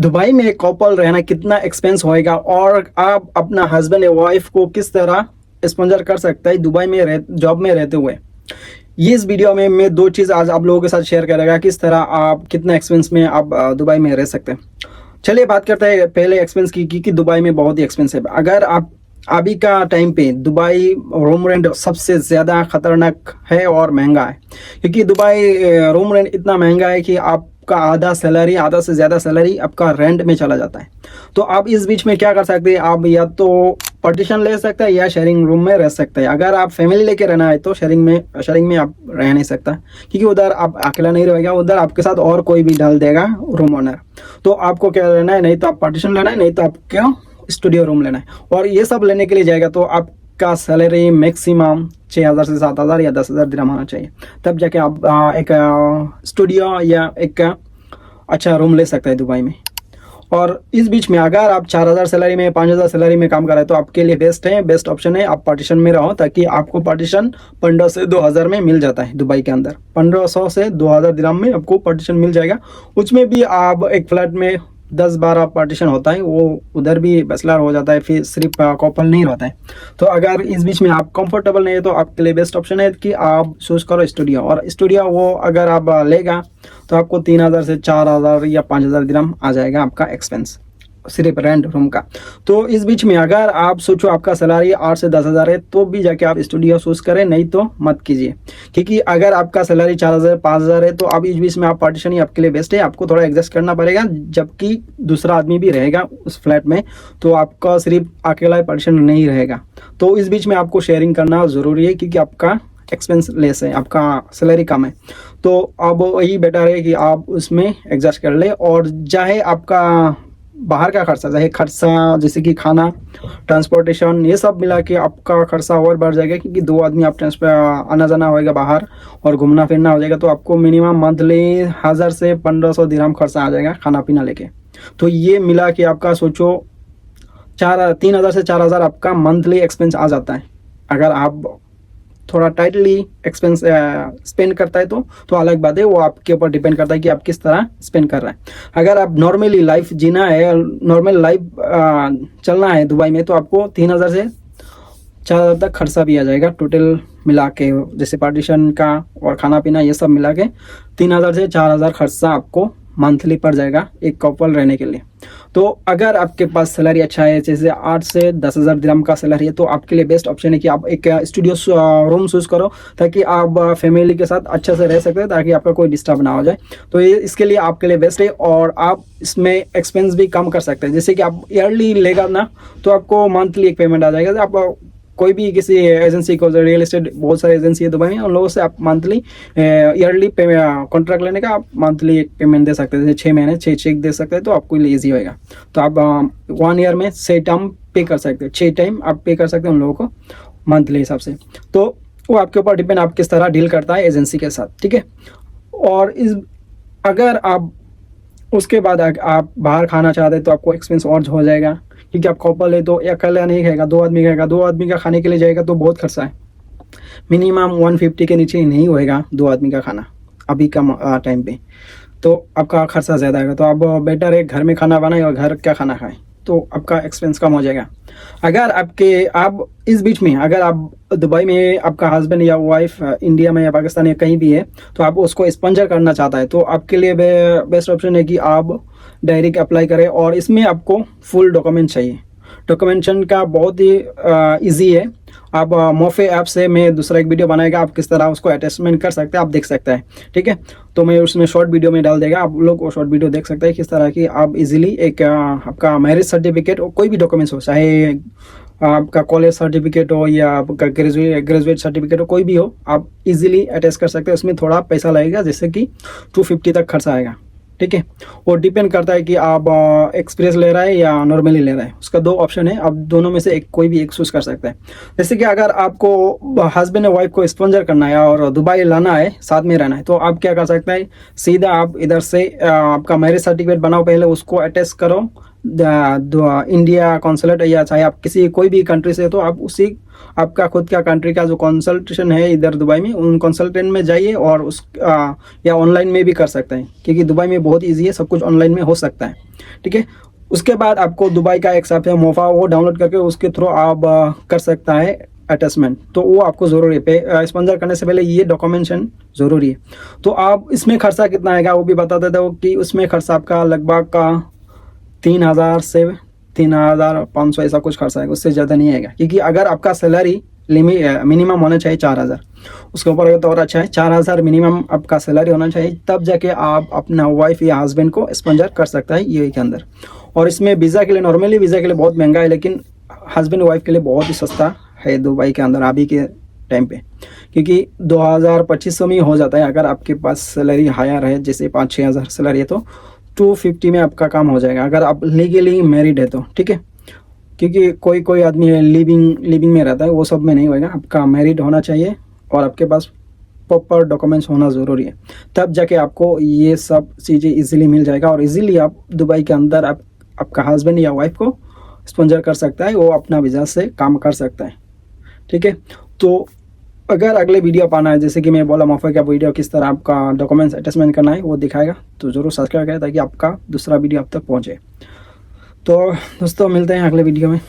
Dubai में एक couple रहना कितना एक्सपेंस होएगा और आप अपना हस्बैंड या वाइफ को किस तरह स्पॉन्सर कर सकते हैं दुबई में जॉब में रहते हुए। ये इस वीडियो में मैं दो चीज़ आज आप लोगों के साथ शेयर करेगा, किस तरह आप कितना एक्सपेंस में आप दुबई में रह सकते हैं। चलिए बात करते हैं पहले एक्सपेंस की कि दुबई में बहुत ही एक्सपेंसिव है। अगर आप अभी का टाइम पे दुबई रूम रेंट सबसे ज़्यादा खतरनाक है और महंगा है, क्योंकि दुबई रूम रेंट इतना महंगा है कि आपका आधा से ज़्यादा सैलरी आपका रेंट में चला जाता है। तो आप इस बीच में क्या कर सकते हैं, आप या तो पार्टीशन ले सकते हैं या शेयरिंग रूम में रह सकते हैं। अगर आप फैमिली लेके रहना है तो शेयरिंग में आप रह नहीं सकता, क्योंकि उधर आप अकेला नहीं रहेगा, उधर आपके साथ और कोई भी डाल देगा रूम ओनर। तो आपको क्या लेना है, नहीं तो आप पार्टीशन लेना है, नहीं तो आपको स्टूडियो रूम लेना है। और ये सब लेने के लिए जाएगा तो आपका सैलरी मैक्सिमम 6,000 से 7,000 या 10,000 दिरहम होना चाहिए, तब जाके आप एक स्टूडियो या एक अच्छा रूम ले सकते हैं दुबई में। और इस बीच में अगर आप 4,000 सैलरी में 5,000 सैलरी में काम कर रहे हैं तो आपके लिए बेस्ट ऑप्शन है आप पार्टीशन में रहो, ताकि आपको पार्टीशन 15 से 2,000 में मिल जाता है दुबई के अंदर। 1500 से 2,000 दिरहम में आपको पार्टीशन मिल जाएगा। उसमें भी आप एक फ्लैट में 10-12 पार्टीशन होता है, वो उधर भी बैचलर हो जाता है, फिर सिर्फ कपल नहीं रहता है। तो अगर इस बीच में आप कंफर्टेबल नहीं है तो आपके लिए बेस्ट ऑप्शन है कि आप चूज करो स्टूडियो। और स्टूडियो वो अगर आप लेगा तो आपको 3,000 से 4,000 या 5,000 दिरहम आ जाएगा आपका एक्सपेंस, सिर्फ रेंट रूम का। तो इस बीच में अगर आप सोचो आपका सैलरी 8 से 10,000 है तो भी जाके आप स्टूडियो चूज करें, नहीं तो मत कीजिए। क्योंकि अगर आपका सैलरी 4,000 5,000 है तो अब इस बीच में आप पार्टीशन ही आपके लिए बेस्ट है। आपको थोड़ा एडजस्ट करना पड़ेगा, जबकि दूसरा आदमी भी रहेगा उस फ्लैट में, तो आपका सिर्फ अकेला पार्टीशन नहीं रहेगा। तो इस बीच में आपको शेयरिंग करना ज़रूरी है, क्योंकि आपका एक्सपेंस लेस है, आपका सैलरी कम है। तो अब वही बेटर है कि आप उसमें एडजस्ट कर ले। और चाहे आपका बाहर का खर्चा, चाहे खर्चा जैसे कि खाना, ट्रांसपोर्टेशन, ये सब मिला के आपका खर्चा और बढ़ जाएगा, क्योंकि 2 आदमी आप आना जाना होएगा बाहर और घूमना फिरना हो जाएगा। तो आपको मिनिमम मंथली 1,000 से 1,500 दिरहम खर्चा आ जाएगा खाना पीना लेके। तो ये मिला के आपका सोचो 3,000 से 4,000 आपका मंथली एक्सपेंस आ जाता है। अगर आप थोड़ा टाइटली एक्सपेंस स्पेंड करता है तो अलग बात है, वो आपके ऊपर डिपेंड करता है कि आप किस तरह स्पेंड कर रहे हैं। अगर आप नॉर्मली लाइफ जीना है, नॉर्मल लाइफ चलना है दुबई में, तो आपको 3,000 से 4,000 तक खर्चा भी आ जाएगा टोटल मिला के, जैसे पार्टीशन का और खाना पीना ये सब मिला के 3,000 से 4,000 खर्चा आपको मंथली पड़ जाएगा एक कपल रहने के लिए। तो अगर आपके पास सैलरी अच्छा है, जैसे 8 से 10,000 दिरहम का सैलरी है, तो आपके लिए बेस्ट ऑप्शन है कि आप एक स्टूडियो रूम चूज करो, ताकि आप फैमिली के साथ अच्छे से रह सकते हैं, ताकि आपका कोई डिस्टर्ब ना हो जाए। तो ये इसके लिए आपके लिए बेस्ट है। और आप इसमें एक्सपेंस भी कम कर सकते हैं, जैसे कि आप ईयरली लेगा ना तो आपको मंथली एक पेमेंट आ जाएगा। आप कोई भी किसी एजेंसी को, रियल एस्टेट बहुत सारी एजेंसी है दुबई में, उन लोगों से आप मंथली ईयरली कॉन्ट्रैक्ट लेने का आप मंथली एक पेमेंट दे सकते हैं, जैसे 6 महीने 6 चेक दे सकते हैं, तो आपको लिए ईजी होएगा। तो आप 1 ईयर में 6 टाइम पे कर सकते हैं, 6 टाइम आप पे कर सकते हैं उन लोगों को मंथली हिसाब से। तो वो आपके ऊपर डिपेंड आप किस तरह डील करता है एजेंसी के साथ, ठीक है। और अगर आप उसके बाद आप बाहर खाना चाहते हैं तो आपको एक्सपेंस और हो जाएगा, क्योंकि आप कपल है तो अकेला नहीं खाएगा, 2 आदमी खाएगा। 2 आदमी का खाने के लिए जाएगा तो बहुत खर्चा है, मिनिमम 150 के नीचे नहीं होएगा 2 आदमी का खाना अभी का टाइम पे। तो आपका खर्चा ज़्यादा आएगा। तो आप बेटर है घर में खाना बनाए और घर का खाना खाएं, तो आपका एक्सपेंस कम हो जाएगा। अगर आप इस बीच में अगर आप दुबई में आपका हस्बैंड या वाइफ इंडिया में या पाकिस्तान या कहीं भी है, तो आप उसको स्पॉन्सर करना चाहता है, तो आपके लिए बेस्ट ऑप्शन है कि आप डायरेक्ट अप्लाई करें। और इसमें आपको फुल डॉक्यूमेंट चाहिए। डॉक्यूमेंटेशन का बहुत ही इजी है। आप मोफे ऐप से मैं दूसरा एक वीडियो बनाएगा, आप किस तरह उसको अटैचमेंट कर सकते हैं, आप देख सकते हैं, ठीक है। तो मैं उसमें शॉर्ट वीडियो में डाल देगा, आप लोग वो शॉर्ट वीडियो देख सकते हैं किस तरह की आप इजीली एक आपका मैरिज सर्टिफिकेट और कोई भी डॉक्यूमेंट्स हो, चाहे आपका कॉलेज सर्टिफिकेट हो या आपका ग्रेजुएट सर्टिफिकेट हो, कोई भी हो, आप इजीली अटैच कर सकते हैं। उसमें थोड़ा पैसा लगेगा, जैसे कि 250 तक खर्चा आएगा, ठीक है। वो डिपेंड करता है कि आप एक्सप्रेस ले रहा है या नॉर्मली ले रहा है, उसका 2 ऑप्शन है, आप दोनों में से कोई भी एक चूज कर सकते हैं। जैसे कि अगर आपको हस्बैंड और वाइफ को स्पॉन्सर करना है और दुबई लाना है, साथ में रहना है, तो आप क्या कर सकते हैं, सीधा आप इधर से आपका मैरिज सर्टिफिकेट बनाओ, पहले उसको अटैच करो इंडिया कॉन्सुलेट है या चाहे आप किसी कोई भी कंट्री से, तो आप उसी आपका खुद का कंट्री का जो कंसल्टेशन है इधर दुबई में, उन कंसल्टेंट में जाइए और या ऑनलाइन में भी कर सकते हैं, क्योंकि दुबई में बहुत ईजी है, सब कुछ ऑनलाइन में हो सकता है। ठीक है, उसके बाद आपको दुबई का एक ऐप है मोफा, वो डाउनलोड करके उसके थ्रू आप कर सकता है अटैचमेंट, तो वो आपको ज़रूरी है। स्पॉन्सर करने से पहले ये डॉक्यूमेंटेशन ज़रूरी है। तो आप इसमें खर्चा कितना आएगा वो भी बता देता हूँ कि उसमें खर्चा आपका लगभग का 3,000 से 3,500 ऐसा कुछ खर्चा आएगा, उससे ज़्यादा नहीं आएगा। क्योंकि अगर आपका सैलरी मिनिमम होना चाहिए 4,000, उसके ऊपर अगर तो और अच्छा है, 4,000 मिनिमम आपका सैलरी होना चाहिए, तब जाके आप अपना वाइफ या हस्बैंड को स्पॉन्सर कर सकता है यूएई के अंदर। और इसमें वीज़ा के लिए, नॉर्मली वीज़ा के लिए बहुत महंगा है, लेकिन हस्बैंड वाइफ के लिए बहुत ही सस्ता है दुबई के अंदर अभी के टाइम पे, क्योंकि 2,000-2,500 में हो जाता है। अगर आपके पास सैलरी हायर है, जैसे 5-6 हज़ार सैलरी है, तो 250 में आपका काम हो जाएगा, अगर आप लीगली मैरिड है तो। ठीक है, क्योंकि कोई कोई आदमी लिविंग में रहता है, वो सब में नहीं होएगा। आपका मैरिड होना चाहिए और आपके पास प्रॉपर डॉक्यूमेंट्स होना ज़रूरी है, तब जाके आपको ये सब चीज़ें इजीली मिल जाएगा और इजीली आप दुबई के अंदर आपका हस्बैंड या वाइफ को स्पॉन्सर कर सकता है, वो अपना वीज़ा से काम कर सकता है। ठीक है, तो अगर अगले वीडियो पाना है, जैसे कि मैं बोला मोफा का वीडियो किस तरह आपका डॉक्यूमेंट्स अटैचमेंट करना है वो दिखाएगा, तो ज़रूर सब्सक्राइब करें ताकि आपका दूसरा वीडियो आप तक पहुँचे। तो दोस्तों मिलते हैं अगले वीडियो में।